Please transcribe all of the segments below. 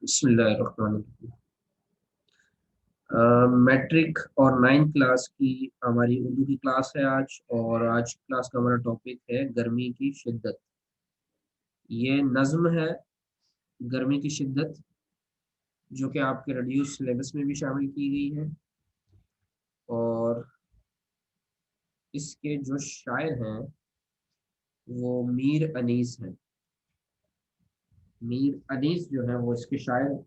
बिस्मिल्लाहिर्रहमानिर्रहीम। मैट्रिक और ninth class की हमारी उर्दू की क्लास है आज। और आज की क्लास का हमारा टॉपिक है गर्मी की शिद्दत। ये नज्म है गर्मी की शिद्दत, जो कि आपके रेड्यूस सिलेबस में भी शामिल की गई है। और इसके जो शायर हैं वो मीर अनीस हैं। मीर अनीस जो है वो इसके शायर।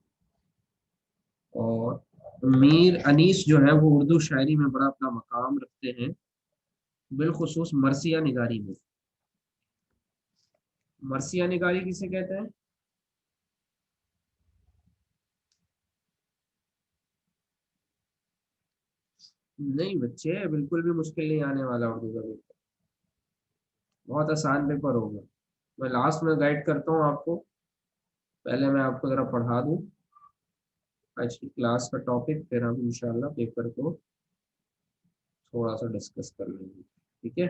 और मीर अनीस जो है वो उर्दू शायरी में बड़ा अपना मकाम रखते हैं, बिलखुसूस मरसिया निगारी में। मरसिया निगारी किसे कहते हैं? नहीं बच्चे, बिल्कुल भी मुश्किल नहीं आने वाला उर्दू का पेपर। बहुत आसान पेपर होगा। मैं लास्ट में गाइड करता हूँ आपको। पहले मैं आपको जरा पढ़ा दूँ आज की क्लास का टॉपिक, फिर हम इंशाल्लाह पेपर को थोड़ा सा डिस्कस कर लेंगे। ठीक है,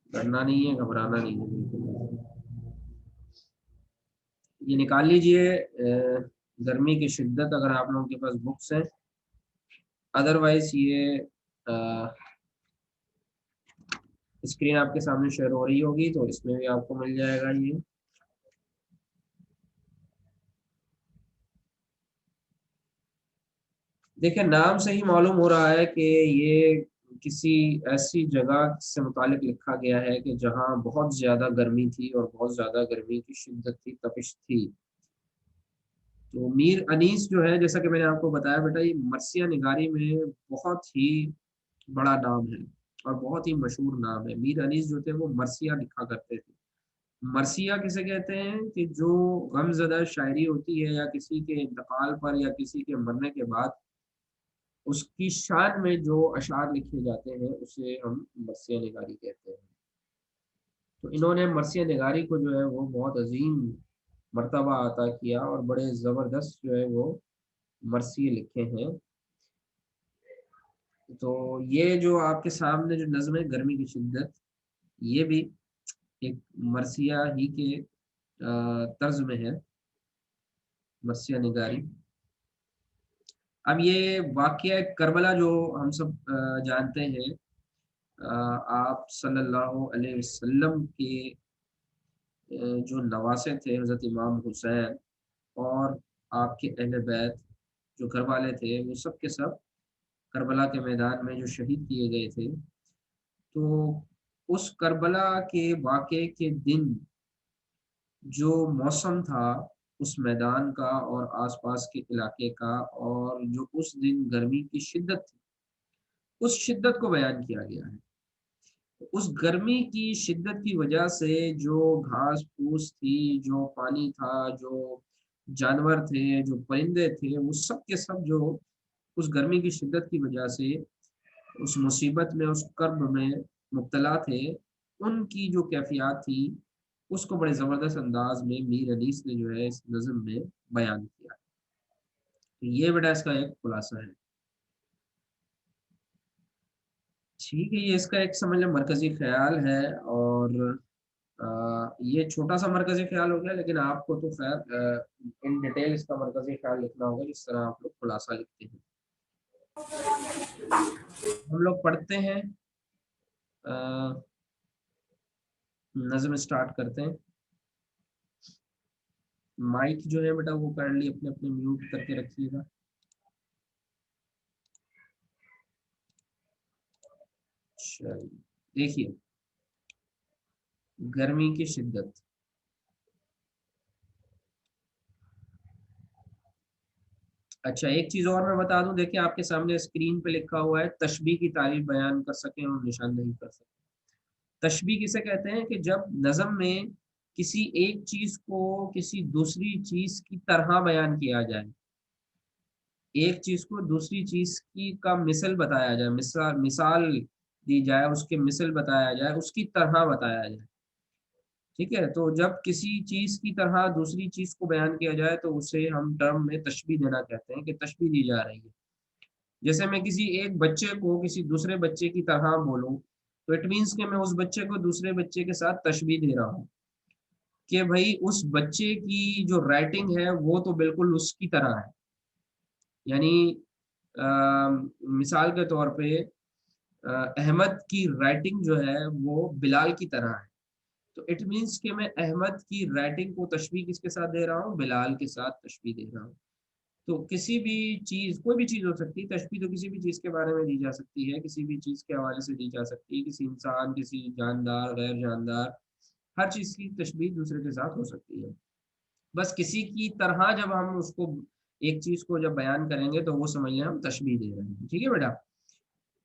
डरना नहीं है, घबराना नहीं है बिल्कुल। ये निकाल लीजिए गर्मी की शिद्दत, अगर आप लोगों के पास बुक्स हैं। अदरवाइज ये स्क्रीन आपके सामने शेयर हो रही होगी, तो इसमें भी आपको मिल जाएगा ये। देखिए, नाम से ही मालूम हो रहा है कि ये किसी ऐसी जगह से मुतालिक लिखा गया है कि जहाँ बहुत ज्यादा गर्मी थी और बहुत ज्यादा गर्मी की शिद्दत थी, तपिश थी। तो मीर अनीस जो है, जैसा कि मैंने आपको बताया बेटा, ये मरसिया निगारी में बहुत ही बड़ा नाम है और बहुत ही मशहूर नाम है। मीर अनीस जो थे वो मरसिया लिखा करते थे। मरसिया किसे कहते हैं कि जो गमज़दा शायरी होती है, या किसी के इंतकाल पर या किसी के मरने के बाद उसकी शान में जो अशार लिखे जाते हैं, उसे हम मरसिया निगारी कहते हैं। तो इन्होंने मरसिया निगारी को जो है वो बहुत अजीम मर्तबा अता किया और बड़े ज़बरदस्त जो है वो मरसिए लिखे हैं। तो ये जो आपके सामने जो नज़्म है गर्मी की शिद्दत, ये भी एक मरसिया ही के तर्ज में है, मरसिया निगारी। अब ये वाक़या करबला जो हम सब जानते हैं, आप सल्लल्लाहु अलैहि वसल्लम के जो नवासे थे हज़रत इमाम हुसैन, और आपके अहले बैत जो घर वाले थे, वो सब के सब करबला के मैदान में जो शहीद किए गए थे। तो उस करबला के वाक़े के दिन जो मौसम था उस मैदान का और आसपास के इलाके का, और जो उस दिन गर्मी की शिद्दत थी, उस शिद्दत को बयान किया गया है। उस गर्मी की शिद्दत की वजह से जो घास फूस थी, जो पानी था, जो जानवर थे, जो परिंदे थे, वो सब के सब जो उस गर्मी की शिद्दत की वजह से उस मुसीबत में, उस कर्ब में मुब्तला थे, उनकी जो कैफियत थी, उसको बड़े ज़बरदस्त अंदाज में मीर अनीस ने जो है इस नज़्म में बयान किया। तो ये बेटा इसका एक खुलासा है। ठीक है, ये इसका एक समझ लें मरकज़ी ख़्याल है। और ये छोटा सा मरकज़ी ख़्याल हो गया, लेकिन आपको तो ख़ैर इन डिटेल इसका मरकज़ी ख़्याल लिखना होगा, जिस तरह आप लोग खुलासा लिखते हैं। हम लोग पढ़ते हैं, नज़्म स्टार्ट करते हैं। माइक जो है बेटा वो काइंडली अपने अपने म्यूट करके रखिएगा। चलिए, देखिए, गर्मी की शिद्दत। अच्छा, एक चीज और मैं बता दूं, देखिए आपके सामने स्क्रीन पे लिखा हुआ है तशबीह की तारीफ बयान कर सकें और निशान नहीं कर सकें। तशबीह किसे कहते हैं कि जब नज़म में किसी एक चीज को किसी दूसरी चीज की तरह बयान किया जाए, एक चीज को दूसरी चीज की का मिसल बताया जाए, मिसाल मिसाल दी जाए, उसके मिसल बताया जाए, उसकी तरह बताया जाए। ठीक है, तो जब किसी चीज की तरह दूसरी चीज को बयान किया जाए तो उसे हम टर्म में तशबीह देना कहते हैं, कि तशबीह दी जा रही है। जैसे मैं किसी एक बच्चे को किसी दूसरे बच्चे की तरह बोलूं, तो इट मीन्स कि मैं उस बच्चे को दूसरे बच्चे के साथ तशबीह दे रहा हूँ। कि भाई उस बच्चे की जो राइटिंग है वो तो बिल्कुल उसकी तरह है। यानी मिसाल के तौर पे अहमद की राइटिंग जो है वो बिलाल की तरह है। तो इट मीन्स कि मैं अहमद की राइटिंग को तशबीह किसके साथ दे रहा हूँ, बिलाल के साथ तशबीह दे रहा हूँ। तो किसी भी चीज, कोई भी चीज हो सकती है, तशबीह तो किसी भी चीज के बारे में दी जा सकती है, किसी भी चीज के हवाले से दी जा सकती है, किसी इंसान, किसी जानदार, गैर जानदार, हर चीज की तशबीह दूसरे के साथ हो सकती है। बस किसी की तरह जब हम उसको, एक चीज को जब बयान करेंगे तो वो समझ लें हम तशबीह दे रहे हैं। ठीक है बेटा।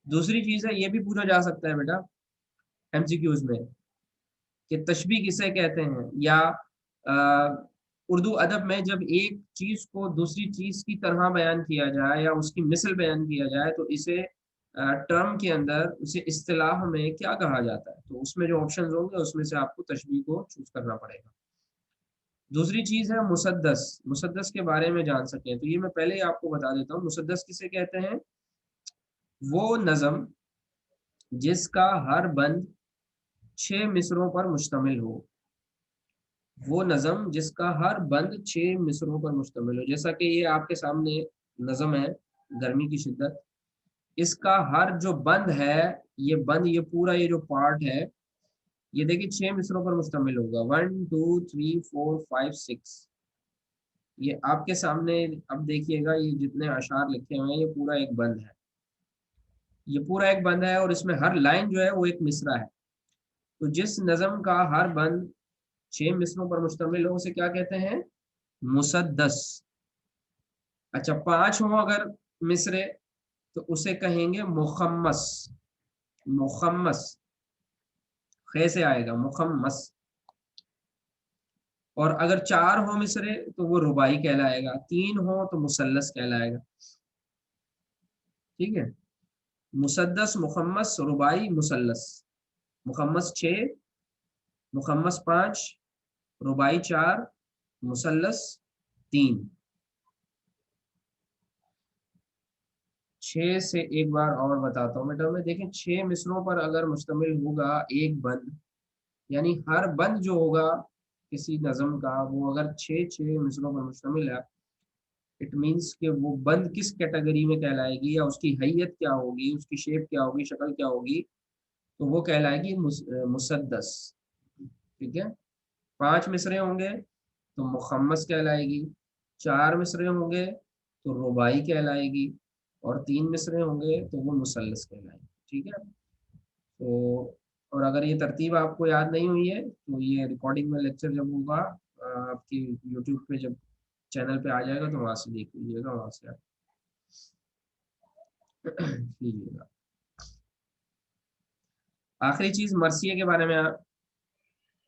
दूसरी चीज है, ये भी पूछा जा सकता है बेटा एमसीक्यूज में कि तशबीह किसे कहते हैं, या उर्दू अदब में जब एक चीज को दूसरी चीज की तरह बयान किया जाए या उसकी मिसल बयान किया जाए तो इसे टर्म के अंदर, उसे इस्तिलाह में क्या कहा जाता है। तो उसमें जो ऑप्शन होंगे उसमें से आपको तशबीह को चूज करना पड़ेगा। दूसरी चीज है मुसद्दस। मुसद्दस के बारे में जान सकें तो ये मैं पहले ही आपको बता देता हूँ, मुसद्दस किसे कहते हैं। वो नज़म जिसका हर बंद 6 मिसरों पर मुश्तमिल हो। वो नज़म जिसका हर बंद 6 मिसरों पर मुश्तमिल हो। जैसा कि ये आपके सामने नज़म है, गर्मी की शिद्दत, इसका हर जो बंद है, ये बंद, ये पूरा ये जो पार्ट है, ये देखिए 6 मिसरों पर मुश्तमिल होगा। 1 2 3 4 5 6, ये आपके सामने। अब देखिएगा ये जितने अशार लिखे हुए हैं ये पूरा एक बंद है, ये पूरा एक बंद है, और इसमें हर लाइन जो है वो एक मिसरा है। तो जिस नज़म का हर बंद 6 मिसरों पर मुश्तमिल हो उसे क्या कहते हैं, मुसद्दस। अच्छा, 5 हो अगर मिसरे तो उसे कहेंगे मुखम्मस। मुखम्मस, खे से आएगा मुखम्मस। और अगर 4 हो मिसरे तो वो रुबाई कहलाएगा, 3 हो तो मुसल्लस कहलाएगा। ठीक है। मुसद्दस, मुखम्मस, रुबाई, मुसल्लस। मुखम्मस 6, मुखम्मस 5, रुबाई 4, मुसल्लस 3। 6 से एक बार और बताता हूँ बेटा मैं। देखें 6 मिसरों पर अगर मुश्तमिल होगा एक बंद, यानी हर बंद जो होगा किसी नज़म का वो अगर 6 6 मिसरों पर मुश्तमिल है, इट मीन्स कि वो बंद किस कैटेगरी में कहलाएगी, या उसकी हैयत क्या होगी, उसकी शेप क्या होगी, शक्ल क्या होगी, तो वो कहलाएगी मुसद्दस। ठीक है। 5 मिसरे होंगे तो मुखम्मस कहलाएगी, 4 मिसरे होंगे तो रुबाई कहलाएगी, और 3 मिसरे होंगे तो वो मुसल्लस कहलाएगी। ठीक है। तो और अगर ये तरतीब आपको याद नहीं हुई है तो ये रिकॉर्डिंग में लेक्चर जब होगा आपकी यूट्यूब पे, जब चैनल पे आ जाएगा तो वहां से देख लीजिएगा, वहां से आप लीजिएगा। आखिरी चीज मरसिया के बारे में आप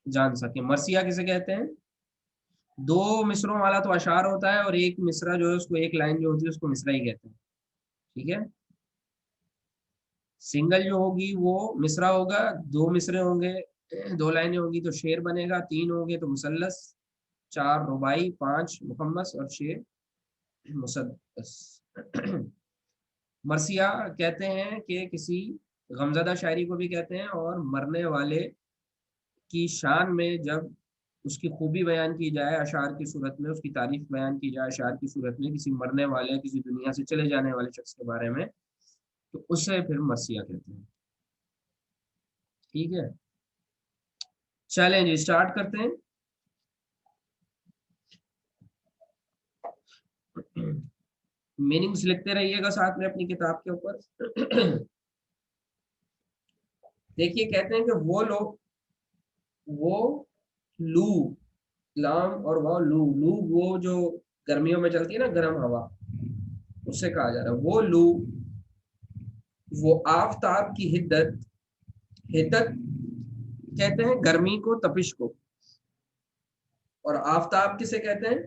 जान सके। मरसिया किसे कहते हैं, 2 मिसरों वाला तो अशार होता है, और एक मिसरा जो है उसको, एक लाइन जो होती है उसको मिसरा ही कहते हैं। ठीक है। सिंगल जो होगी वो मिसरा होगा, 2 मिसरे होंगे, 2 लाइनें होंगी तो शेर बनेगा, 3 होंगे तो मुसल्लस, 4 रुबाई, 5 मुखम्मस, और 6 मुसद्दस। मरसिया कहते हैं कि किसी गमज़दा शायरी को भी कहते हैं, और मरने वाले की शान में जब उसकी खूबी बयान की जाए अशार की सूरत में, उसकी तारीफ बयान की जाए अशार की सूरत में, किसी मरने वाले, किसी दुनिया से चले जाने वाले शख्स के बारे में, तो उसे फिर मरसिया कहते हैं। ठीक है। चलें जी, स्टार्ट करते हैं। मीनिंग्स लिखते रहिएगा साथ में अपनी किताब के ऊपर। देखिए कहते हैं कि वो लोग, वो लू, लाम और वो लू, लू वो जो गर्मियों में चलती है ना गर्म हवा, उससे कहा जा रहा है। वो लू, वो आफताब की हिद्दत। हिद्दत कहते हैं गर्मी को, तपिश को। और आफताब किसे कहते हैं,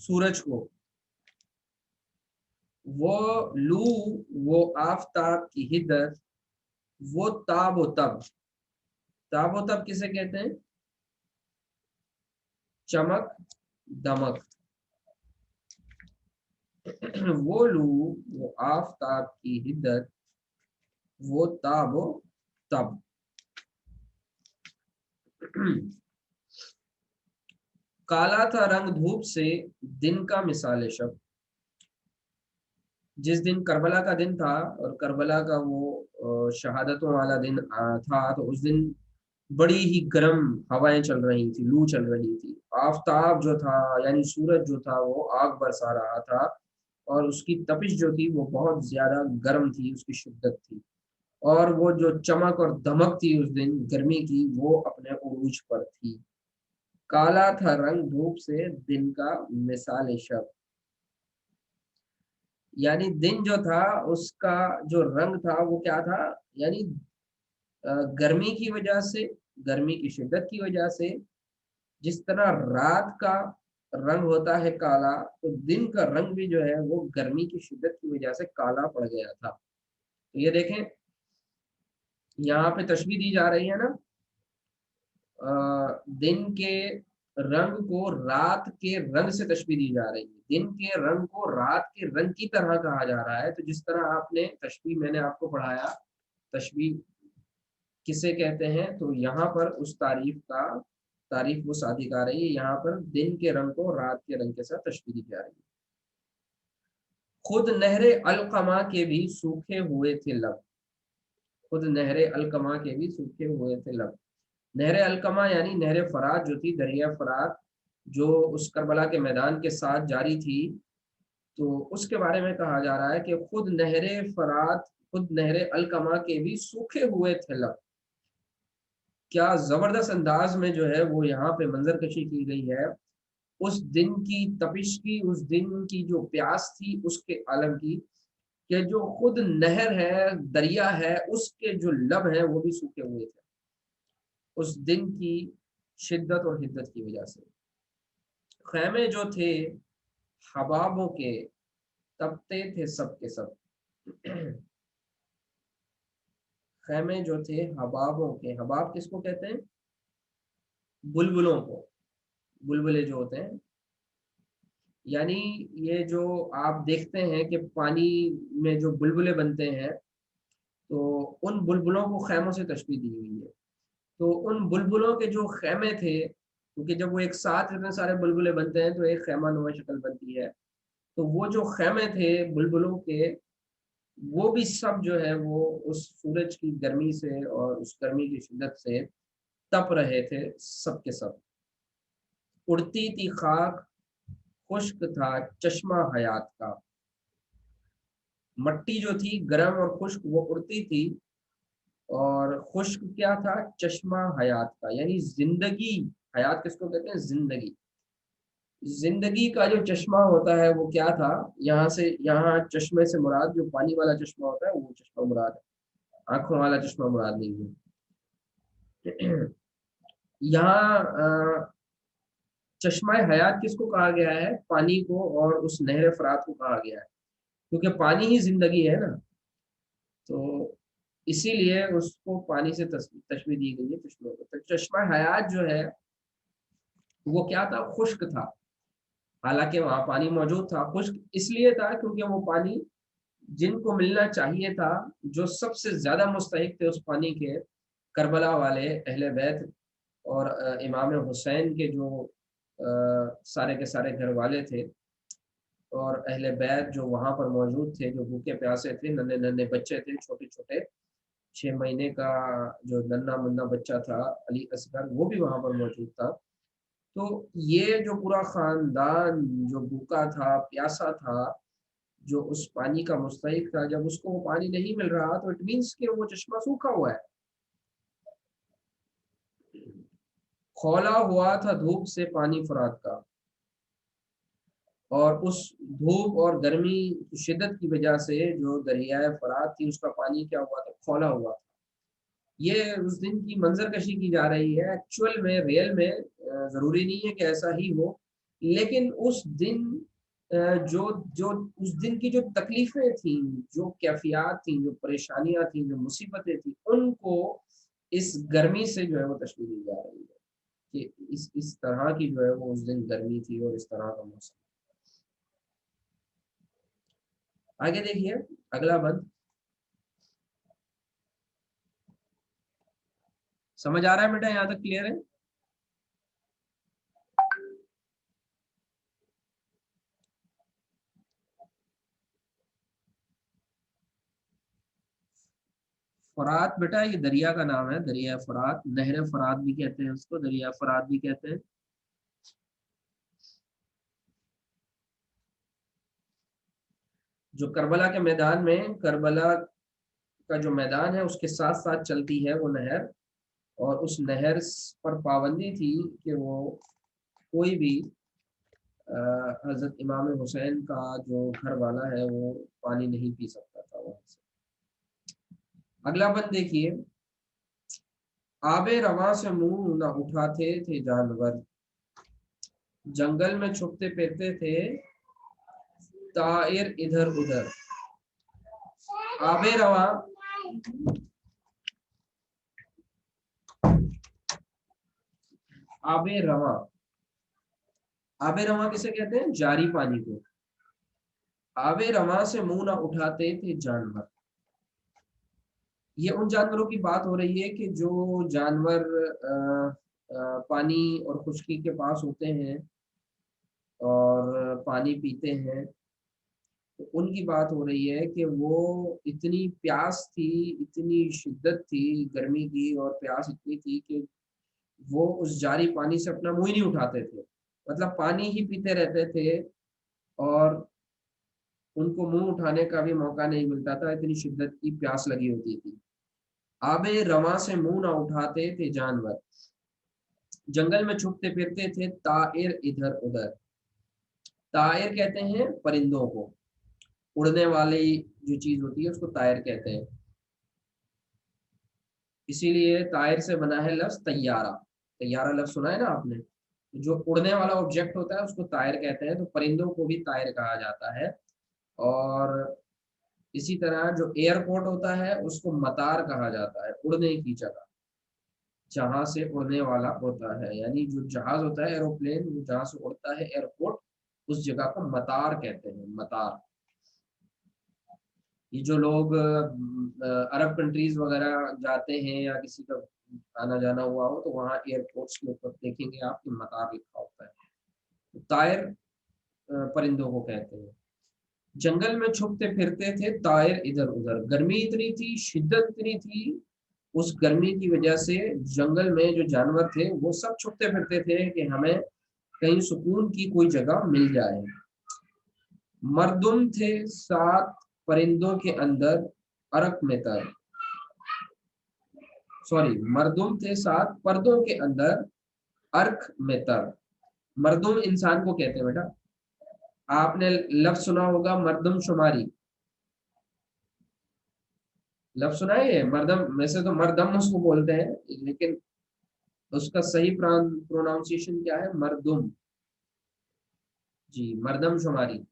सूरज को। वो लू, वो आफताब की हिद्दत, वो ताब तब। ताब तब किसे कहते हैं, चमक, दमक। वो लू, वो आफताब की हिद्दत, वो ताब तब। काला था रंग धूप से दिन का मिसाल शब। जिस दिन करबला का दिन था और करबला का वो शहादतों वाला दिन था, तो उस दिन बड़ी ही गर्म हवाएं चल रही थी, लू चल रही थी। आफताब जो था यानी सूरज जो था वो आग बरसा रहा था, और उसकी तपिश जो थी वो बहुत ज्यादा गर्म थी, उसकी शिद्दत थी। और वो जो चमक और दमक थी उस दिन गर्मी की, वो अपने उरूज पर थी। काला था रंग धूप से दिन का मिसाल शब। यानी दिन जो था उसका जो रंग था वो क्या था, यानी गर्मी की वजह से, गर्मी की शिद्दत की वजह से जिस तरह रात का रंग होता है काला, तो दिन का रंग भी जो है वो गर्मी की शिद्दत की वजह से काला पड़ गया था। तो ये देखें, यहाँ पे तशबीह दी जा रही है ना, दिन के रंग को रात के रंग से तशबीह दी जा रही है। दिन के रंग को रात के रंग की तरह कहा जा रहा है। तो जिस तरह आपने तशबीह, मैंने आपको पढ़ाया, तशबीह किसे कहते हैं, तो यहाँ पर उस तारीफ वो सादिक आ रही है। यहाँ पर दिन के रंग को रात के रंग के साथ तशबीह दी जा रही है। खुद नहरे अलकमा के भी सूखे हुए थे लब। खुद नहरे अलकमा के भी सूखे हुए थे लब। नहरे अलकमा यानी नहरे फरात जो थी, दरिया फरात, जो उस करबला के मैदान के साथ जारी थी, तो उसके बारे में कहा जा रहा है कि खुद नहरे फरात, खुद नहरे अलकमा के भी सूखे हुए थे लब। क्या जबरदस्त अंदाज में जो है वो यहाँ पे मंजर कशी की गई है, उस दिन की तपिश की, उस दिन की जो प्यास थी उसके आलम की, कि जो खुद नहर है, दरिया है, उसके जो लब हैं वो भी सूखे हुए थे उस दिन की शिद्दत और हिद्दत की वजह से। खैमे जो थे हबाबों के, तपते थे सब के सब। खैमे जो थे हबाबों के, हबाब किसको कहते हैं, बुलबुलों को, बुलबुले जो होते हैं। यानी ये जो आप देखते हैं कि पानी में जो बुलबुले बनते हैं, तो उन बुलबुलों को खैमों से तशबीह दी हुई है। तो उन बुलबुलों के जो खैमे थे, क्योंकि जब वो एक साथ इतने सारे बुलबुले बनते हैं तो एक खैमा नुमा शक्ल बनती है, तो वो जो खैमे थे बुलबुलों के, वो भी सब जो है वो उस सूरज की गर्मी से और उस गर्मी की शिद्दत से तप रहे थे, सब के सब। उड़ती थी खाक, खुश्क था चश्मा हयात का। मट्टी जो थी गर्म और खुश्क वो उड़ती थी, और खुश्क क्या था, चश्मा हयात का, यानी जिंदगी। हयात किसको कहते हैं, जिंदगी। जिंदगी का जो चश्मा होता है वो क्या था, यहाँ से, यहाँ चश्मे से मुराद जो पानी वाला चश्मा होता है वो चश्मा मुराद है, आंखों वाला चश्मा मुराद नहीं है। यहाँ चश्मा हयात किसको कहा गया है, पानी को और उस नहर फरात को कहा गया है, क्योंकि पानी ही जिंदगी है ना। तो इसीलिए उसको पानी से तशबीह दी गई है चश्मे को। तो चश्मा हयात जो है वो क्या था, खुश्क था। हालांकि वहां पानी मौजूद था, खुश्क इसलिए था क्योंकि वो पानी जिनको मिलना चाहिए था, जो सबसे ज्यादा मुस्तहिक थे उस पानी के, करबला वाले अहले बैत और इमाम हुसैन के जो सारे के सारे घर वाले थे, और अहले बैत जो वहां पर मौजूद थे, जो भूखे प्यासे थे, नन्हे नन्हे बच्चे थे, छोटे छोटे, 6 महीने का जो नन्ना मुन्ना बच्चा था अली असगर, वो भी वहां पर मौजूद था। तो ये जो पूरा खानदान जो भूखा था, प्यासा था, जो उस पानी का मुस्तहिक था, जब उसको वो पानी नहीं मिल रहा, तो इट मीन्स कि वो चश्मा सूखा हुआ है। खौला हुआ था धूप से पानी फरात का, और उस धूप और गर्मी की शिद्दत की वजह से जो दरियाए फरात थी उसका पानी क्या हुआ था, खौला हुआ था। ये उस दिन की मंजर कशी की जा रही है। एक्चुअल में, रियल में जरूरी नहीं है कि ऐसा ही हो, लेकिन उस दिन जो जो उस दिन की जो तकलीफें थी, जो कैफियत थी, जो परेशानियां थी, जो मुसीबतें थी, उनको इस गर्मी से जो है वो तशबीह दी जा रही है कि इस तरह की जो है वो उस दिन गर्मी थी और इस तरह का मौसम। आगे देखिए अगला बंद। समझ आ रहा है बेटा, यहाँ तक क्लियर है। फरात बेटा ये दरिया का नाम है, दरिया फरात, नहर फरात भी कहते हैं उसको, दरिया फरात भी कहते हैं। जो करबला के मैदान में, करबला का जो मैदान है उसके साथ साथ चलती है वो नहर, और उस नहर पर पाबंदी थी कि वो कोई भी हजरत इमाम हुसैन का जो घर वाला है वो पानी नहीं पी सकता था वहां से। अगला बंद देखिए, आबे रवा से मुंह न उठाते थे जानवर, जंगल में छुपते फिरते थे तायर इधर उधर। आबे रवा, आबे रवा, आबे रवा किसे कहते हैं? जारी पानी को। आबे रवा से मुंह न उठाते थे जानवर, ये उन जानवरों की बात हो रही है कि जो जानवर पानी और खुशकी के पास होते हैं और पानी पीते हैं, तो उनकी बात हो रही है कि वो इतनी प्यास थी, इतनी शिद्दत थी गर्मी की, और प्यास इतनी थी कि वो उस जारी पानी से अपना मुंह ही नहीं उठाते थे, मतलब पानी ही पीते रहते थे, और उनको मुंह उठाने का भी मौका नहीं मिलता था, इतनी शिद्दत की प्यास लगी होती थी। आबे रवा से मुंह ना उठाते थे जानवर, जंगल में छुपते फिरते थे ताएर इधर उधर। तायर कहते हैं परिंदों को, उड़ने वाली जो चीज होती है उसको तायर कहते हैं, इसीलिए तायर से बना है लफ्ज तैयारा। तैयारा लफ्ज सुना है ना आपने? जो उड़ने वाला ऑब्जेक्ट होता है उसको तायर कहते हैं, तो परिंदों को भी तायर कहा जाता है। और इसी तरह जो एयरपोर्ट होता है उसको मतार कहा जाता है, उड़ने की जगह, जहां से उड़ने वाला होता है, यानी जो जहाज होता है एरोप्लेन, वो जहां से उड़ता है एयरपोर्ट, उस जगह को मतार कहते हैं, मतार। ये जो लोग अरब कंट्रीज वगैरह जाते हैं या किसी का आना जाना हुआ हो, तो वहाँ एयरपोर्ट्स के ऊपर देखेंगे आपके मतार लिखा होता है। तो तायर परिंदों को कहते हैं। जंगल में छुपते फिरते थे तायर इधर उधर, गर्मी इतनी थी, शिद्दत इतनी थी, उस गर्मी की वजह से जंगल में जो जानवर थे वो सब छुपते फिरते थे कि हमें कहीं सुकून की कोई जगह मिल जाए। मरदुम थे सात परिंदों के अंदर अरक में तर, सॉरी, मरदुम थे सात पर्दों के अंदर अर्क में तर। मरदुम इंसान को कहते हैं बेटा, आपने लफ्ज सुना होगा मर्दम शुमारी, लफ्ज सुना है ये मर्दम, वैसे तो मर्दम उसको बोलते हैं, लेकिन उसका सही प्रोनाउंसिएशन क्या है? मर्दुम। जी, मर्दम शुमारी,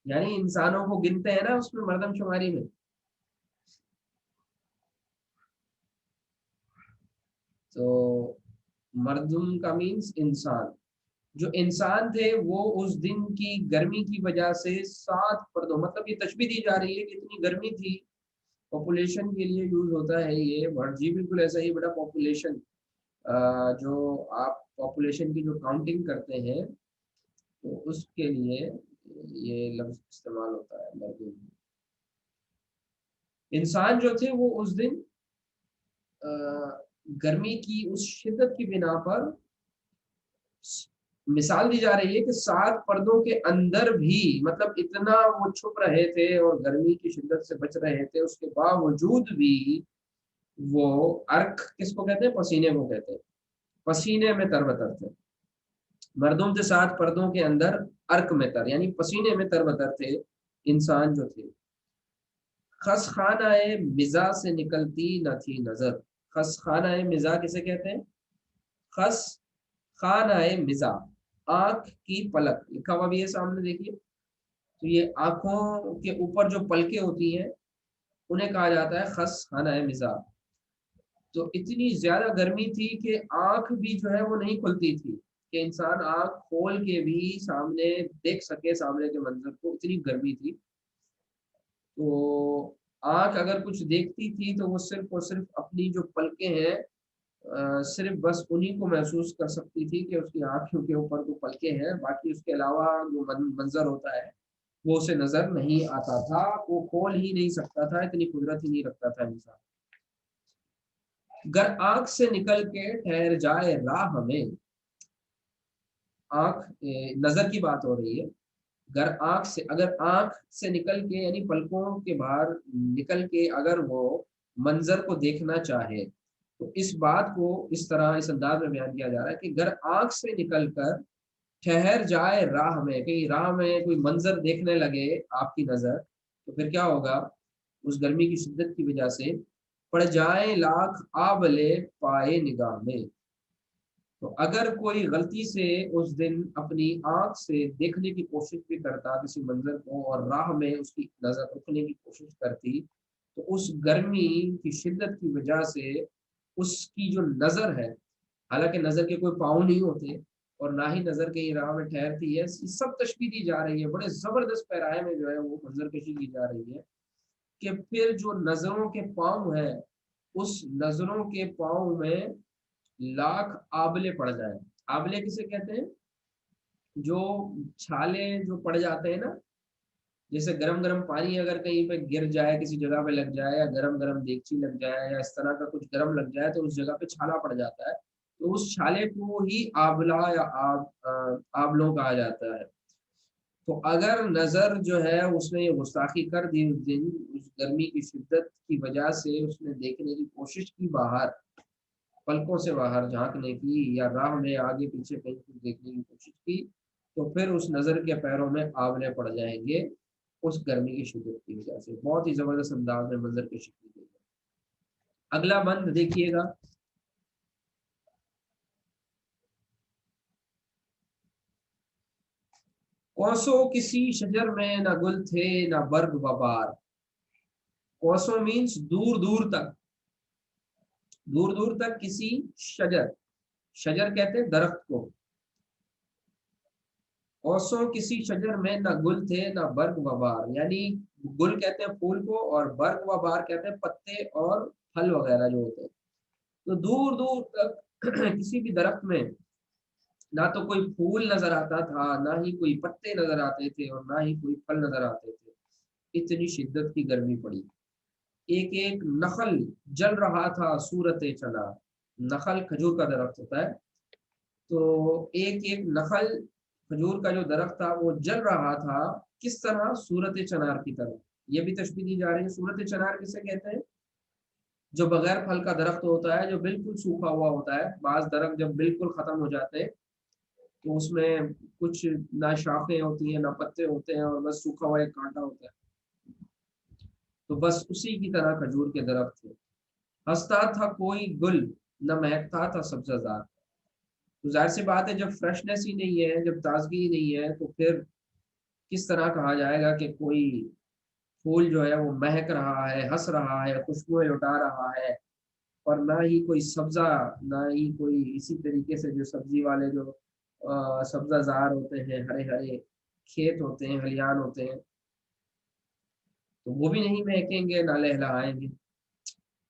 यानी इंसानों को गिनते हैं ना उसमें मर्दम शुमारी में। तो मर्दुम का मीन्स इंसान। जो इंसान थे वो उस दिन की गर्मी की वजह से सात पर्दों, मतलब ये तशबीह दी जा रही है कि इतनी गर्मी थी, पॉपुलेशन के लिए यूज होता है ये वर्ड जी, बिल्कुल ऐसा ही बेटा। पॉपुलेशन, जो आप पॉपुलेशन की जो काउंटिंग करते हैं तो उसके लिए ये लफ्ज इस्तेमाल होता है मर्दुम। इंसान जो थे वो उस दिन अ, गर्मी की उस शिद्दत की बिना पर, मिसाल दी जा रही है कि सात पर्दों के अंदर भी, मतलब इतना वो छुप रहे थे और गर्मी की शिद्दत से बच रहे थे, उसके बावजूद भी वो अर्क किसको कहते हैं? पसीने को कहते हैं, पसीने में तरबतर थे। मर्दों के साथ पर्दों के अंदर अर्क में तर, यानी पसीने में तरबतर थे इंसान जो थे। खस खानाए मिजा से निकलती न थी नजर। खस खानाए मिजा किसे कहते हैं? खस खानाए मिजा, आंख की पलक, लिखा हुआ भी है सामने देखिए। तो ये आंखों के ऊपर जो पलकें होती हैं उन्हें कहा जाता है खस खानाए मिजा। तो इतनी ज्यादा गर्मी थी कि आंख भी जो है वो नहीं खुलती थी, कि इंसान आंख खोल के भी सामने देख सके सामने के मंजर को, इतनी गर्मी थी। तो आंख अगर कुछ देखती थी तो वो सिर्फ और सिर्फ अपनी जो पलकें हैं, सिर्फ बस उन्हीं को महसूस कर सकती थी कि उसकी आंखों के ऊपर जो पलकें हैं, बाकी उसके अलावा जो मंजर होता है वो उसे नजर नहीं आता था, वो खोल ही नहीं सकता था, इतनी कुदरत ही नहीं रखता था इंसान। गर आंख से निकल के ठहर जाए राह में, आंख नजर की बात हो रही है। अगर आंख से निकल के यानी पलकों के बाहर निकल के अगर वो मंजर को देखना चाहे, तो इस बात को इस तरह इस अंदाज में बयान किया जा रहा है कि अगर आंख से निकल कर ठहर जाए राह में, कहीं राह में कोई मंजर देखने लगे आपकी नजर, तो फिर क्या होगा? उस गर्मी की शिद्दत की वजह से पड़ जाए लाख आबले पाए निगाह में। तो अगर कोई गलती से उस दिन अपनी आंख से देखने की कोशिश भी करता किसी मंजर को और राह में उसकी नजर रुकने की कोशिश करती, तो उस गर्मी की शिद्दत की वजह से उसकी जो नजर है, हालांकि नजर के कोई पाँव नहीं होते और ना ही नजर कहीं राह में ठहरती है, ये सब तशबीह दी जा रही है, बड़े जबरदस्त पैराए में जो है वो मंजर कशी की जा रही है कि फिर जो नजरों के पाँव है, उस नजरों के पाँव में लाख आबले पड़ जाए। आबले किसे कहते हैं? जो छाले जो पड़ जाते हैं ना, जैसे गरम गरम पानी अगर कहीं पे गिर जाए, किसी जगह पे लग जाए, या गरम गरम देगची लग जाए, या इस तरह का कुछ गरम लग जाए, तो उस जगह पे छाला पड़ जाता है। तो उस छाले को ही आबला या आबलों कहा जाता है। तो अगर नजर जो है उसने ये गुस्ताखी कर दी उस दिन, उस गर्मी की शिद्दत की वजह से उसने देखने की कोशिश की बाहर, पलकों से बाहर झांकने की, या राह में आगे पीछे कहीं कुछ देखने की कोशिश की, तो फिर उस नजर के पैरों में आंवले पड़ जाएंगे उस गर्मी की शिद्दत की वजह से। बहुत ही जबरदस्त अंदाज में मंजर की शिक्ल दी है। अगला बंद देखिएगा। कौसो किसी शजर में न गुल थे न बर्ग बबार। कौसो मीन्स दूर दूर तक, दूर दूर तक किसी शजर, शजर कहते हैं दरख्त को। औसो किसी शजर में न गुल थे न बर्ग वबार, यानी गुल कहते हैं फूल को और बर्ग वबार कहते हैं पत्ते और फल वगैरह जो होते हैं। तो दूर दूर तक किसी भी दरख्त में ना तो कोई फूल नजर आता था, ना ही कोई पत्ते नजर आते थे, और ना ही कोई फल नजर आते थे। इतनी शिद्दत की गर्मी पड़ी। एक एक नखल जल रहा था सूरत चना। नखल खजूर का दरख्त होता है। तो एक एक नखल खजूर का जो दरख्त था वो जल रहा था, किस तरह? सूरत चनार की तरह। ये भी तशबीह दी जा रही है। सूरत चनार किसे कहते हैं? जो बगैर फल का दरख्त होता है, जो बिल्कुल सूखा हुआ होता है। बाज दरख्त जब बिल्कुल खत्म हो जाते हैं तो उसमें कुछ ना शाखें होती हैं ना पत्ते होते हैं, और बस सूखा हुआ एक कांटा होता है। तो बस उसी की तरह खजूर के दरख्त थे। हंसता था कोई गुल, न महकता था सब्जाजार। तो जाहिर सी बात है, जब फ्रेशनेस ही नहीं है, जब ताजगी ही नहीं है, तो फिर किस तरह कहा जाएगा कि कोई फूल जो है वो महक रहा है, हंस रहा है, खुशबुएं लुटा रहा है, और ना ही कोई सब्जा, ना ही कोई इसी तरीके से जो सब्जी वाले जो सब्जाजार होते हैं, हरे हरे खेत होते हैं, खलियान होते हैं, तो वो भी नहीं महकेंगे ना लहलहाएंगे।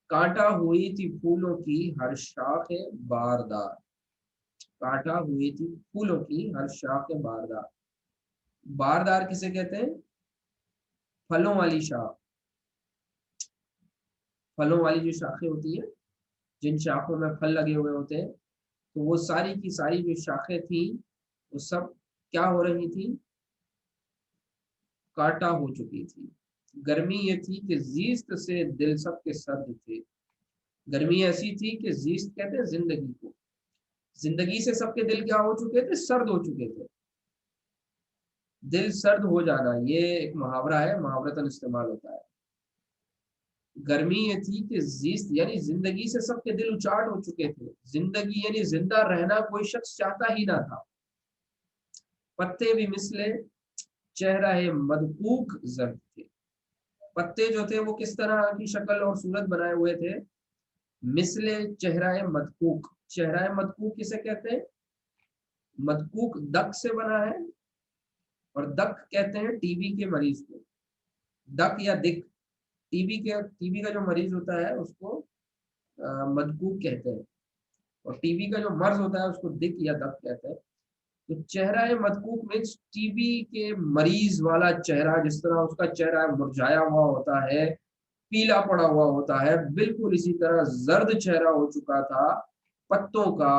कांटा हुई थी फूलों की हर शाख बारदार। कांटा हुई थी फूलों की हर शाख बारदार। बारदार किसे कहते हैं? फलों वाली शाख। फलों वाली जो शाखें होती है, जिन शाखों में फल लगे हुए होते हैं, तो वो सारी की सारी जो शाखें थी, वो सब क्या हो रही थी? काटा हो चुकी थी। गर्मी ये थी कि जीस्त से दिल सबके सर्द थे। गर्मी ऐसी थी कि जीस्त कहते हैं जिंदगी को, जिंदगी से सबके दिल क्या हो चुके थे? सर्द हो चुके थे। दिल सर्द हो जाना ये एक मुहावरा है, मुहावरतन इस्तेमाल होता है। गर्मी ये थी कि जीस्त यानी जिंदगी से सबके दिल उचाट हो चुके थे। जिंदगी यानी जिंदा रहना कोई शख्स चाहता ही ना था। पत्ते भी मिसले चेहरा है मदकूक जर्द थे। पत्ते जो थे वो किस तरह की शक्ल और सूरत बनाए हुए थे? मिसले चेहरा मदकूक। चेहरा मदकूक किसे कहते हैं? मदकूक दक से बना है, और दक कहते हैं टीबी के मरीज को। दक या दिक, टीबी का जो मरीज होता है उसको मदकूक कहते हैं, और टीबी का जो मर्ज होता है उसको दिक या दक कहते हैं। तो चेहरा मदकूक मीन्स टीबी के मरीज वाला चेहरा, जिस तरह उसका चेहरा मुरझाया हुआ होता है, पीला पड़ा हुआ होता है, बिल्कुल इसी तरह जर्द चेहरा हो चुका था पत्तों का,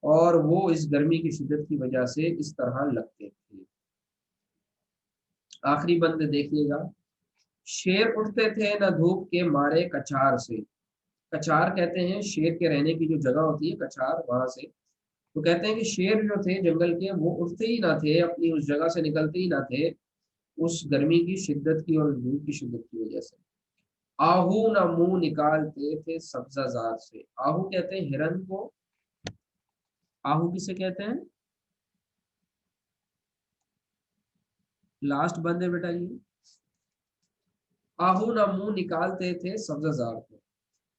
और वो इस गर्मी की शिद्दत की वजह से इस तरह लगते थे। आखिरी बंद देखिएगा, शेर उठते थे न धूप के मारे कछार से। कछार कहते हैं शेर के रहने की जो जगह होती है, कछार, वहां से। तो कहते हैं कि शेर जो थे जंगल के, वो उठते ही ना थे, अपनी उस जगह से निकलते ही ना थे, उस गर्मी की शिद्दत की और धूप की शिद्दत की वजह से। आहू ना मुंह निकालते थे सब्जाजार से। आहू कहते हैं हिरन को। आहू किसे कहते हैं? लास्ट बंद है बेटा ये। आहू ना मुंह निकालते थे सब्जाजार से।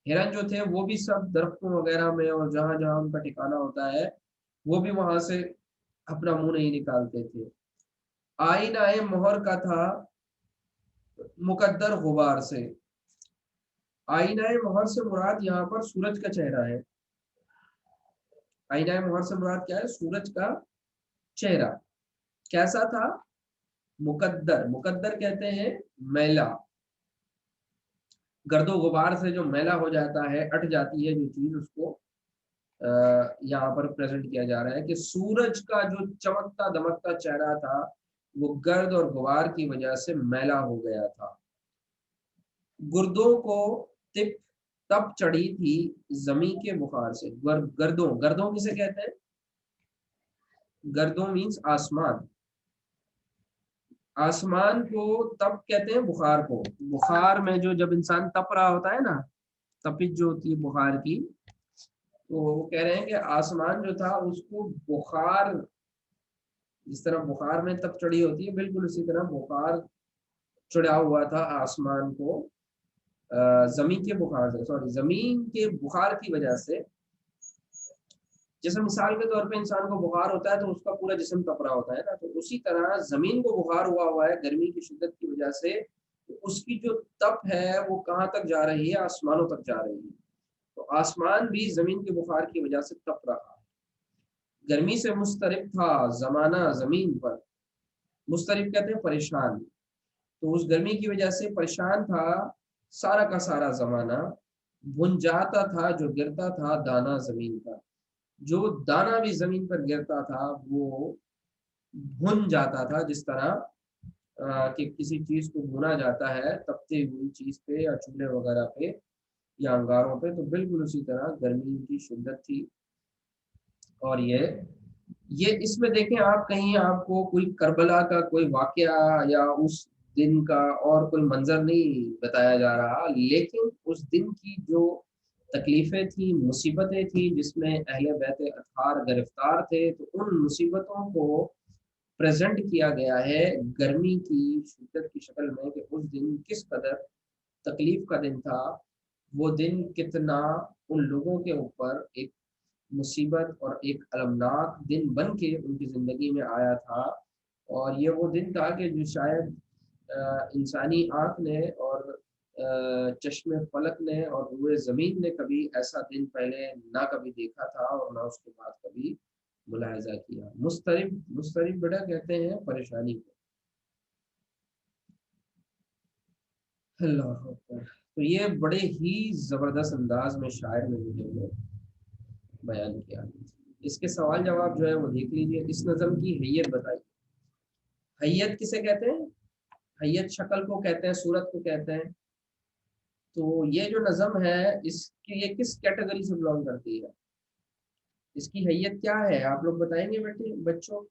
हिरन जो थे वो भी सब दरख्तों वगैरह में और जहां जहां उनका ठिकाना होता है, वो भी वहां से अपना मुंह नहीं निकालते थे। आईना मोहर का था मुकद्दर गुबार से। आईना मोहर से मुराद यहाँ पर सूरज का चेहरा है। आईना मोहर से मुराद क्या है? सूरज का चेहरा। कैसा था? मुकद्दर। मुकद्दर कहते हैं मैला। गर्दो गुबार से जो मैला हो जाता है, अट जाती है जो चीज, उसको यहाँ पर प्रेजेंट किया जा रहा है कि सूरज का जो चमकता दमकता चेहरा था, वो गर्द और गुबार की वजह से मैला हो गया था। गुर्दों को तिप तप चढ़ी थी जमी के बुखार से। गर्दों, गर्दों किसे कहते हैं? गर्दों मीन्स आसमान। आसमान को तप कहते हैं बुखार को। बुखार में जो जब इंसान तप रहा होता है ना, तपिश जो होती है बुखार की, तो वो कह रहे हैं कि आसमान जो था उसको बुखार, जिस तरह बुखार में तप चढ़ी होती है, बिल्कुल उसी तरह बुखार चढ़ा हुआ था आसमान को, जमीन के बुखार से, सॉरी, जमीन के बुखार की वजह से। जैसे मिसाल के तौर पे इंसान को बुखार होता है तो उसका पूरा जिस्म तप रहा होता है ना, तो उसी तरह जमीन को बुखार हुआ हुआ है गर्मी की शिद्दत की वजह से। तो उसकी जो तप है वो कहाँ तक जा रही है? आसमानों तक जा रही है। तो आसमान भी जमीन के बुखार की वजह से तप रहा है। गर्मी से मुस्तरिब था जमाना जमीन पर। मुस्तरिब कहते हैं परेशान। तो उस गर्मी की वजह से परेशान था सारा का सारा जमाना। भुन जाता था जो गिरता था दाना जमीन का। जो दाना भी जमीन पर गिरता था वो भुन जाता था, जिस तरह कि किसी चीज को भुना जाता है तपती हुई चीज पे या चूल्हे वगैरह पे या अंगारों पे, तो बिल्कुल उसी तरह गर्मी की शिद्दत थी। और ये इसमें देखें आप, कहीं आपको कोई करबला का कोई वाकया या उस दिन का और कोई मंजर नहीं बताया जा रहा, लेकिन उस दिन की जो तकलीफें थी, मुसीबतें थी, जिसमें अहले बैत अतहार गिरफ्तार थे, तो उन मुसीबतों को प्रेजेंट किया गया है गर्मी की शिद्दत की शक्ल में, कि उस दिन किस कदर तकलीफ का दिन था। वो दिन कितना उन लोगों के ऊपर एक मुसीबत और एक अलमनाक दिन बन के उनकी ज़िंदगी में आया था। और ये वो दिन था कि जो शायद इंसानी आँख ने और चश्मे फलक ने और रूए ज़मीन ने कभी ऐसा दिन पहले ना कभी देखा था और ना उसके बाद कभी मुलाहिजा किया। मुस्तरिब, मुस्तरिब बेटा कहते हैं परेशानी को। अल्लाह अकबर। तो ये बड़े ही ज़बरदस्त अंदाज में शायर ने जो है वो बयान किया। इसके सवाल जवाब जो है वो देख लीजिए। इस नज़म की हैयत बताइए। हैयत किसे कहते हैं? हैयत शक्ल को कहते हैं, सूरत को कहते हैं। तो ये जो नज़म है, इसकी ये किस कैटेगरी से बिलोंग करती है? इसकी हैयत क्या है, आप लोग बताएंगे बेटे बच्चों?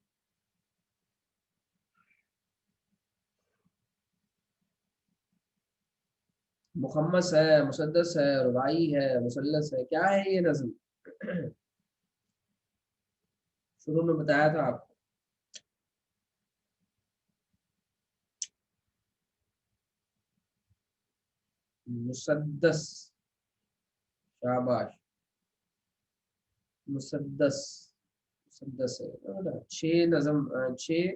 मुखम्मस है, मुसद्दस है, रुबाई है, मुसल्लस है, क्या है ये नज़म? शुरू में बताया था आपको। मुसद्दस। शाबाश। मुसद्दस। मुसद्दस है ना? छह नज़म, छह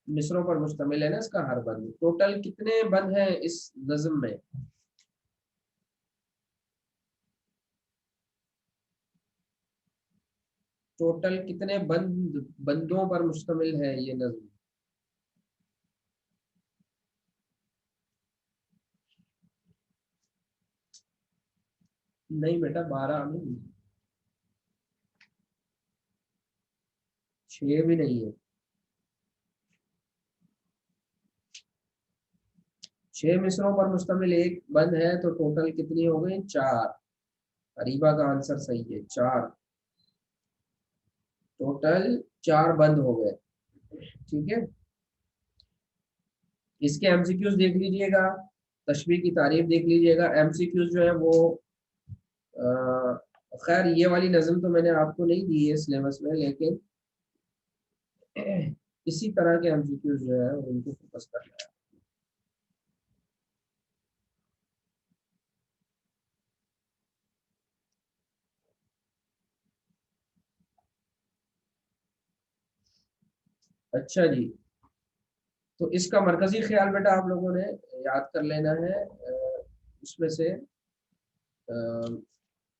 मिसरों पर मुश्तमिल है ना इसका हर बंद। टोटल कितने बंद हैं इस नज्म में? टोटल कितने बंदों पर मुश्तमिल है ये नज्म? नहीं बेटा 12 नहीं, 6 भी नहीं है। 6 मिसरों पर मुश्तमिल एक बंद है, तो टोटल कितनी हो गई? 4। अरीबा का आंसर सही है, 4। टोटल 4 बंद हो गए। ठीक है, इसके एमसीक्यूज देख लीजिएगा, तशबीह की तारीफ देख लीजिएगा। एमसीक्यूज जो है वो खैर ये वाली नज़म तो मैंने आपको नहीं दी है सिलेबस में, लेकिन इसी तरह के एमसीक्यूज जो है उनको फोकस करना है। अच्छा जी, तो इसका मरकजी ख्याल बेटा आप लोगों ने याद कर लेना है। उसमें से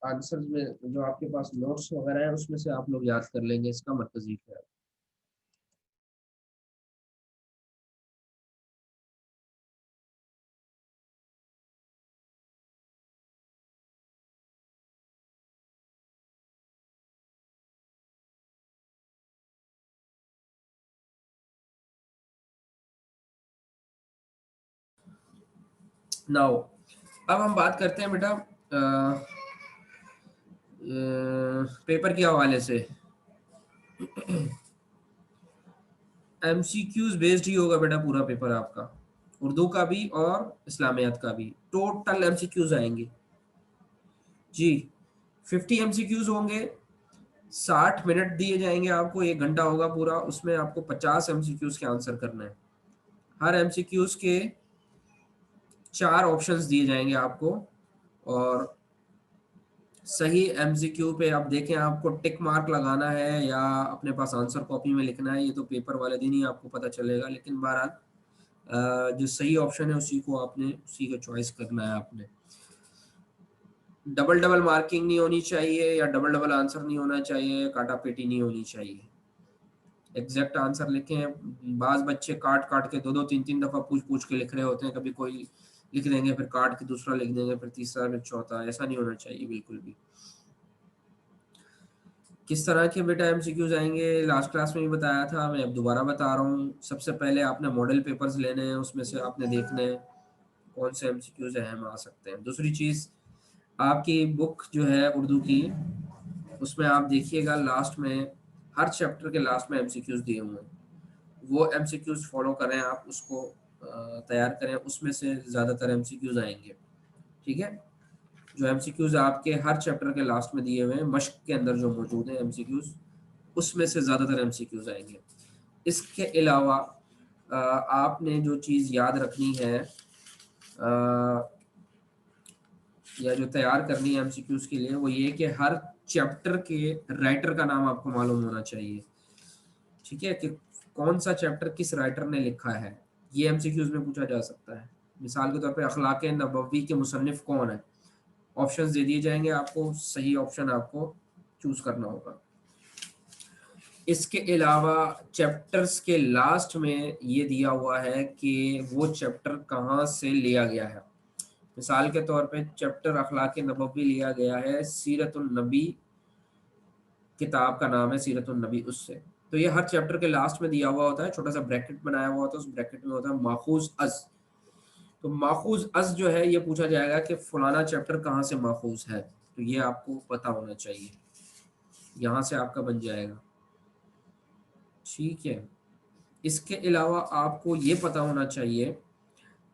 आंसर में जो आपके पास नोट्स वगैरह है उसमें से आप लोग याद कर लेंगे इसका मरकजी ख्याल। नाउ अब हम बात करते हैं बेटा पेपर के हवाले से। एमसीक्यूज बेस्ड ही होगा बेटा पूरा पेपर आपका, उर्दू का भी और इस्लामियात का भी। टोटल एमसीक्यूज आएंगे जी, 50 एमसीक्यूज होंगे। 60 मिनट दिए जाएंगे आपको, 1 घंटा होगा पूरा, उसमें आपको 50 एमसीक्यूज के आंसर करना है। हर एमसीक्यूज के 4 ऑप्शंस दिए जाएंगे आपको, और सही एमसीक्यू पे आप देखें आपको टिक मार्क लगाना है या अपने पास आंसर कॉपी में लिखना है, ये तो पेपर वाले दिन ही आपको पता चलेगा। लेकिन बहरहाल जो सही ऑप्शन है उसी को आपने, उसी का चॉइस करना है आपने। डबल डबल मार्किंग नहीं होनी चाहिए, या डबल डबल आंसर नहीं होना चाहिए, काटा पेटी नहीं होनी चाहिए। एग्जैक्ट आंसर लिखें। बाज बच्चे काट काट के दो दो तीन तीन दफा पूछ पूछ के लिख रहे होते हैं, कभी कोई लिख देंगे फिर काट के दूसरा लिख देंगे फिर तीसरा फिर चौथा, ऐसा नहीं होना चाहिए बिल्कुल भी। किस तरह के बेटा एमसीक्यूज आएंगे लास्ट क्लास में भी बताया था, मैं अब दोबारा बता रहा हूँ। सबसे पहले आपने मॉडल पेपर्स लेने हैं, उसमें से आपने देखने हैं कौन से एमसीक्यूज अहम आ सकते हैं। दूसरी चीज़, आपकी बुक जो है उर्दू की, उसमें आप देखिएगा लास्ट में हर चैप्टर के लास्ट में एमसीक्यूज दिए हुए हैं, वो एमसीक्यूज फॉलो करें आप, उसको तैयार करें, उसमें से ज़्यादातर एमसीक्यूज आएंगे। ठीक है, जो एमसीक्यूज आपके हर चैप्टर के लास्ट में दिए हुए हैं मश्क के अंदर जो मौजूद हैं एमसीक्यूज, उसमें से ज़्यादातर एमसीक्यूज आएंगे। इसके अलावा आपने जो चीज़ याद रखनी है या जो तैयार करनी है एमसीक्यूज के लिए, वो ये कि हर चैप्टर के राइटर का नाम आपको मालूम होना चाहिए। ठीक है, कि कौन सा चैप्टर किस राइटर ने लिखा है, ये एमसीक्यूज में पूछा जा सकता है। मिसाल के तौर पे अखलाक नबवी के मुसन्निफ कौन है, ऑप्शंस दे दिए जाएंगे आपको, सही ऑप्शन आपको चूज करना होगा। इसके अलावा चैप्टर्स के लास्ट में ये दिया हुआ है कि वो चैप्टर कहाँ से लिया गया है। मिसाल के तौर पे चैप्टर अखलाक नबवी लिया गया है सीरतुन नबी, किताब का नाम है सीरतुन नबी, उससे। तो ये हर चैप्टर के लास्ट में दिया हुआ होता है, छोटा सा ब्रैकेट बनाया हुआ होता है, उस ब्रैकेट में होता है माखूज अज। तो माखूज अज जो है ये पूछा जाएगा कि फलाना चैप्टर कहाँ से माखूज है, तो ये आपको पता होना चाहिए, यहाँ से आपका बन जाएगा। ठीक है, इसके अलावा आपको ये पता होना चाहिए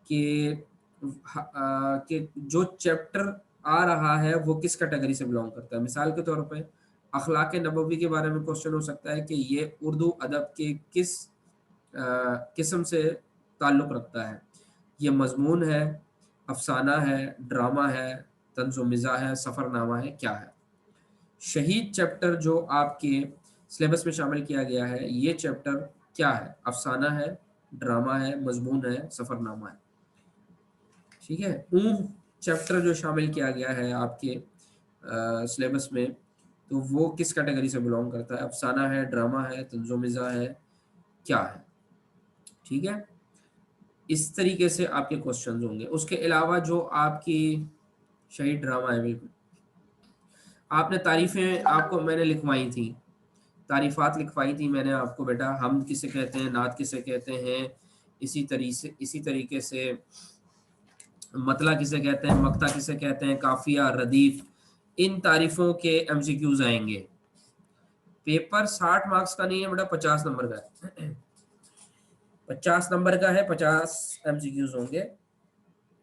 कि कि जो चैप्टर आ रहा है वो किस कैटेगरी से बिलोंग करता है। मिसाल के तौर पे अखलाक नबवी के बारे में क्वेश्चन हो सकता है कि ये उर्दू अदब के किस किस्म से ताल्लुक़ रखता है। ये मजमून है, अफसाना है, ड्रामा है, तंज़ो मिज़ाह है, सफ़रनामा है, क्या है। शहीद चैप्टर जो आपके सिलेबस में शामिल किया गया है, ये चैप्टर क्या है, अफसाना है, ड्रामा है, मजमून है, सफ़रनामा है। ठीक है, चैप्टर जो शामिल किया गया है आपके सिलेबस में, तो वो किस कैटेगरी से बिलोंग करता है, अफसाना है, ड्रामा है, तंज़ो मिज़ाह है, क्या है। ठीक है, इस तरीके से आपके क्वेश्चंस होंगे। उसके अलावा जो आपकी शहीद ड्रामा है, बिल्कुल आपने तारीफें आपको मैंने लिखवाई थी, तारीफात लिखवाई थी मैंने आपको बेटा, हम किसे कहते हैं, नात किसे कहते हैं, इसी तरीके से मतला किसे कहते हैं, मक्ता किसे कहते हैं, काफिया, रदीफ, इन तारीफों के एमसीक्यूज आएंगे। पेपर 60 मार्क्स का नहीं है बेटा, 50 नंबर का है। 50 नंबर का है, 50 एमसीक्यूज होंगे,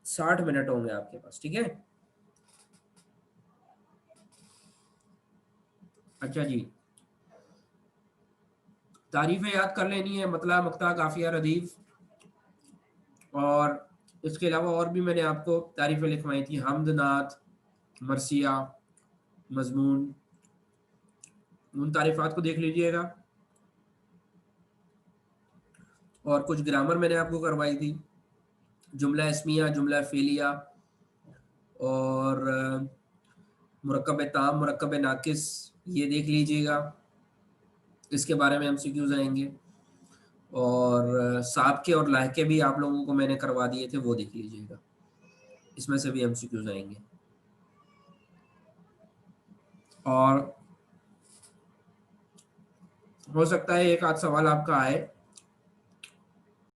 60 मिनट होंगे आपके पास, ठीक है। अच्छा जी, तारीफें याद कर लेनी है, मतला, मक्ता, काफिया, रदीफ, और इसके अलावा और भी मैंने आपको तारीफें लिखवाई थी, हमद, नात, मरसिया, मजमून, उन तारीफात को देख लीजिएगा। और कुछ ग्रामर मैंने आपको करवाई थी, जुमला इसमिया, जुमला फेलिया, और मुरक्कब ताम, मुरक्कब नाकिस, ये देख लीजिएगा, इसके बारे में एमसीक्यूज आएंगे। और साबके और लाहके भी आप लोगों को मैंने करवा दिए थे, वो देख लीजिएगा, इसमें से भी एमसीक्यूज आएंगे। और हो सकता है एक आध सवाल आपका आए